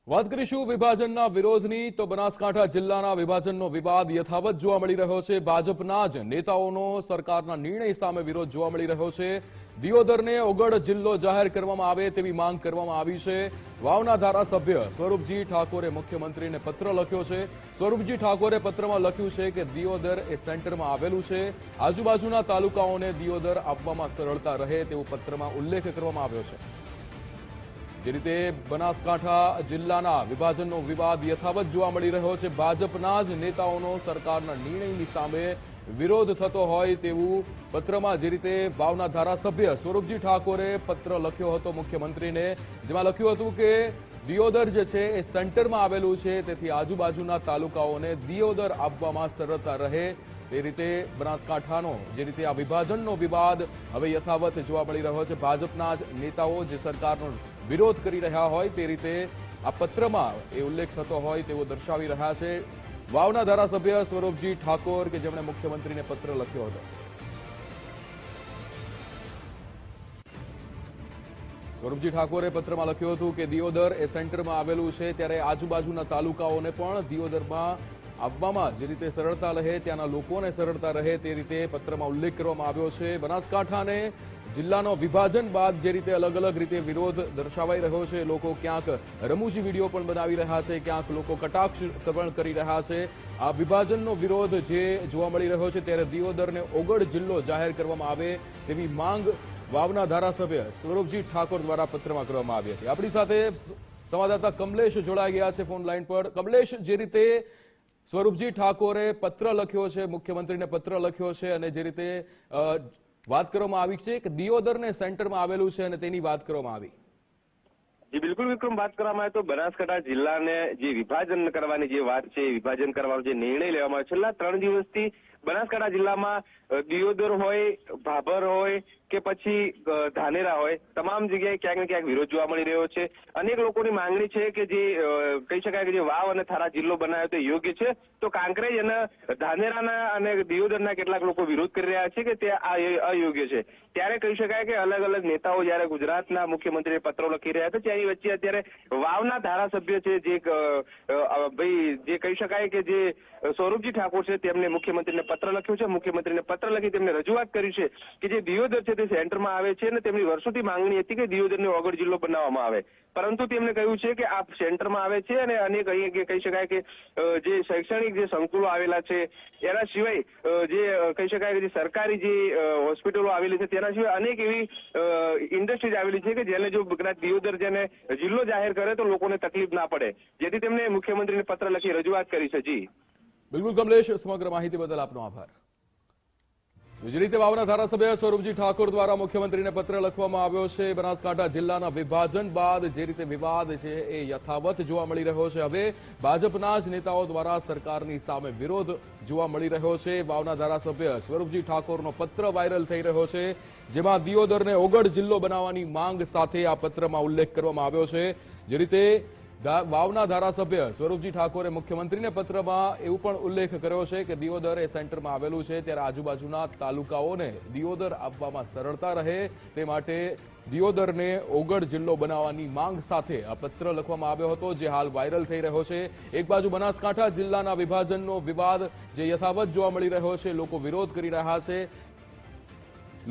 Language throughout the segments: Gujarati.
વાત કરીશું વિભાજનના વિરોધની તો બનાસકાંઠા જિલ્લાના વિભાજનનો વિવાદ યથાવત જોવા મળી રહ્યો છે। ભાજપના જ નેતાઓનો સરકારના નિર્ણય સામે વિરોધ જોવા મળી રહ્યો છે। દિયોદરને ઓગળ જિલ્લો જાહેર કરવામાં આવે તેવી માંગ કરવામાં આવી છે। વાવના ધારાસભ્ય સ્વરૂપજી ઠાકોરે મુખ્યમંત્રીને પત્ર લખ્યો છે। સ્વરૂપજી ઠાકોરે પત્રમાં લખ્યું છે કે દિયોદર એ સેન્ટરમાં આવેલું છે, આજુબાજુના તાલુકાઓને દિયોદર આપવામાં સરળતા રહે તેવો પત્રમાં ઉલ્લેખ કરવામાં આવ્યો છે। જે રીતે બનાસકાંઠા જિલ્લાના વિભાજનનો વિવાદ યથાવત જોવા મળી રહ્યો છે। ભાજપના જ નેતાઓનો સરકારના નિર્ણયની સામે વિરોધ થતો હોય તેવું પત્રમાં જે રીતે વાવના ધારાસભ્ય સ્વરૂપજી ઠાકોરે પત્ર લખ્યો હતો મુખ્યમંત્રીને, જેમાં લખ્યું હતું કે દિયોદર જે છે એ સેન્ટરમાં આવેલું છે, તેથી આજુબાજુના તાલુકાઓને દિયોદર આપવામાં સરળતા રહે તે રીતે બનાસકાંઠાનો જે રીતે આ વિભાજનનો વિવાદ હવે યથાવત જોવા મળી રહ્યો છે। ભાજપના જ નેતાઓ જે સરકારનો વિરોધ કરી રહ્યા હોય તે રીતે આ પત્રમાં એ ઉલ્લેખ થતો હોય તેવો દર્શાવી રહ્યા છે વાવના ધારાસભ્ય સ્વરૂપજી ઠાકોર કે જેમણે મુખ્યમંત્રીને પત્ર લખ્યો હતો। સ્વરૂપજી ઠાકોરે પત્રમાં લખ્યું હતું કે દિયોદર એ સેન્ટરમાં આવેલું છે, ત્યારે આજુબાજુના તાલુકાઓને પણ દિયોદરમાં આપવામાં જે રીતે સરળતા રહે, ત્યાંના લોકોને સરળતા રહે તે રીતે પત્રમાં ઉલ્લેખ કરવામાં આવ્યો છે। બનાસકાંઠાને જિલ્લાનો વિભાજન બાદ જે રીતે અલગ અલગ રીતે વિરોધ દર્શાવાઈ રહ્યો છે, લોકો ક્યાંક રમૂજી વિડીયો પણ બનાવી રહ્યા છે, ક્યાંક લોકો કટાક્ષ પણ કરી રહ્યા છે। આ વિભાજનનો વિરોધ જે જોવા મળી રહ્યો છે, ત્યારે દિયોદરને ઓગળ જિલ્લો જાહેર કરવામાં આવે તેવી માંગ વાવના ધારાસભ્ય સ્વરૂપજી ઠાકોર દ્વારા પત્રમાં કરવામાં આવી હતી। આપણી સાથે સંવાદદાતા કમલેશ જોડાઈ ગયા છે ફોન લાઈન પર। કમલેશ, જે રીતે સ્વરૂપજી ઠાકોરે પત્ર લખ્યો છે, મુખ્યમંત્રીને પત્ર લખ્યો છે અને જે રીતે વાત કરવામાં આવી છે કે દિયોદરને સેન્ટરમાં આવેલું છે અને તેની વાત કરવામાં આવી। જી બિલકુલ વિક્રમ, વાત કરવામાં આવે તો બનાસકાંઠા જિલ્લાને જે વિભાજન કરવાની જે વાત છે, વિભાજન કરવાનો જે નિર્ણય લેવામાં આવ્યો છેલ્લા 3 દિવસથી બનાસકાંઠા જિલ્લામાં દિયોદર હોય, ભાભર હોય કે પછી ધાનેરા હોય, તમામ જગ્યાએ ક્યાંક ને ક્યાંક વિરોધ જોવા મળી રહ્યો છે। અનેક લોકોની માંગણી છે કે જે કહી શકાય કે જે વાવ અને થારા જિલ્લો બનાવ્યો તે યોગ્ય છે, તો કાંકરેજ અને ધાનેરાના અને દિયોદરના કેટલાક લોકો વિરોધ કરી રહ્યા છે કે તે અયોગ્ય છે। ત્યારે કહી શકાય કે અલગ અલગ નેતાઓ જયારે ગુજરાતના મુખ્યમંત્રીને પત્રો લખી રહ્યા હતા, તેની વચ્ચે અત્યારે વાવના ધારાસભ્ય છે જે ભાઈ જે કહી શકાય કે જે સ્વરૂપજી ઠાકોર છે તેમને મુખ્યમંત્રીને પત્ર લખ્યો છે। મુખ્યમંત્રીને પત્ર લખી તેમને રજૂઆત કરી છે કે જે દિયોદર છે તે સેન્ટરમાં આવે છે અને તેમની વર્ષોથી માંગણી હતી કે દિયોદરને ઓગળ જિલ્લો બનાવવામાં આવે, પરંતુ તેમણે કહ્યું છે કે આ સેન્ટરમાં આવે છે અને અનેક અહીંયા કહી શકાય કે જે શૈક્ષણિક જે સંકુલો આવેલા છે, એના સિવાય જે કહી શકાય કે જે સરકારી જે હોસ્પિટલો આવેલી છે, તેના સિવાય અનેક એવી ઇન્ડસ્ટ્રીઝ આવેલી છે કે જેને જો કદાચ દિયોદર જેને જિલ્લો જાહેર કરે તો લોકોને તકલીફ ના પડે, જેથી તેમણે મુખ્યમંત્રીને પત્ર લખી રજૂઆત કરી છે। જી બિલકુલ કમલેશ, સમગ્ર માહિતી બદલ આપનો આભાર। બીજી રીતે વાવના ધારાસભ્ય સ્વરૂપજી ઠાકોર દ્વારા મુખ્યમંત્રીને પત્ર લખવામાં આવ્યો છે। બનાસકાંઠા જિલ્લાના વિભાજન બાદ જે રીતે વિવાદ છે એ યથાવત જોવા મળી રહ્યો છે। હવે ભાજપના જ નેતાઓ દ્વારા સરકારની સામે વિરોધ જોવા મળી રહ્યો છે। વાવના ધારાસભ્ય સ્વરૂપજી ઠાકોરનો પત્ર વાયરલ થઈ રહ્યો છે, જેમાં દિયોદરને ઓગળ જિલ્લો બનાવવાની માંગ સાથે આ પત્રમાં ઉલ્લેખ કરવામાં આવ્યો છે। જે રીતે વાવના ધારાસભ્ય સ્વરૂપજી ઠાકોરે મુખ્યમંત્રીને પત્રમાં એવું પણ ઉલ્લેખ કર્યો છે કે દિયોદર એ સેન્ટરમાં આવેલું છે, ત્યારે આજુબાજુના તાલુકાઓને દિયોદર આપવામાં સરળતા રહે તે માટે દિયોદરને ઓગળ જિલ્લો બનાવવાની માંગ સાથે આ પત્ર લખવામાં આવ્યો હતો, જે હાલ વાયરલ થઈ રહ્યો છે। એક બાજુ બનાસકાંઠા જિલ્લાના વિભાજનનો વિવાદ જે યથાવત જોવા મળી રહ્યો છે, લોકો વિરોધ કરી રહ્યા છે,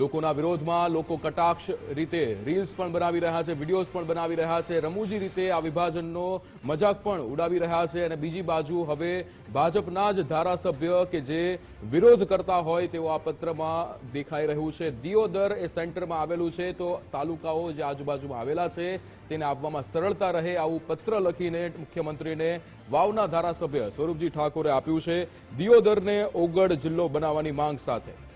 લોકોના વિરોધમાં લોકો કટાક્ષ રીતે રીલ્સ પણ બનાવી રહ્યા છે, વિડીયોઝ પણ બનાવી રહ્યા છે, રમૂજી રીતે આ વિભાજનનો મજાક પણ ઉડાવી રહ્યા છે। અને બીજી બાજુ હવે ભાજપના જ ધારાસભ્ય કે જે વિરોધ કરતા હોય તેવો આ પત્રમાં દેખાઈ રહ્યું છે। દિયોદર એ સેન્ટરમાં આવેલું છે, તો તાલુકાઓ જે આજુબાજુમાં આવેલા છે તેને આપવામાં સરળતા રહે આવું પત્ર લખીને મુખ્યમંત્રીને વાવના ધારાસભ્ય સ્વરૂપજી ઠાકોરે આપ્યું છે, દિયોદરને ઓગળ જિલ્લો બનાવવાની માંગ સાથે।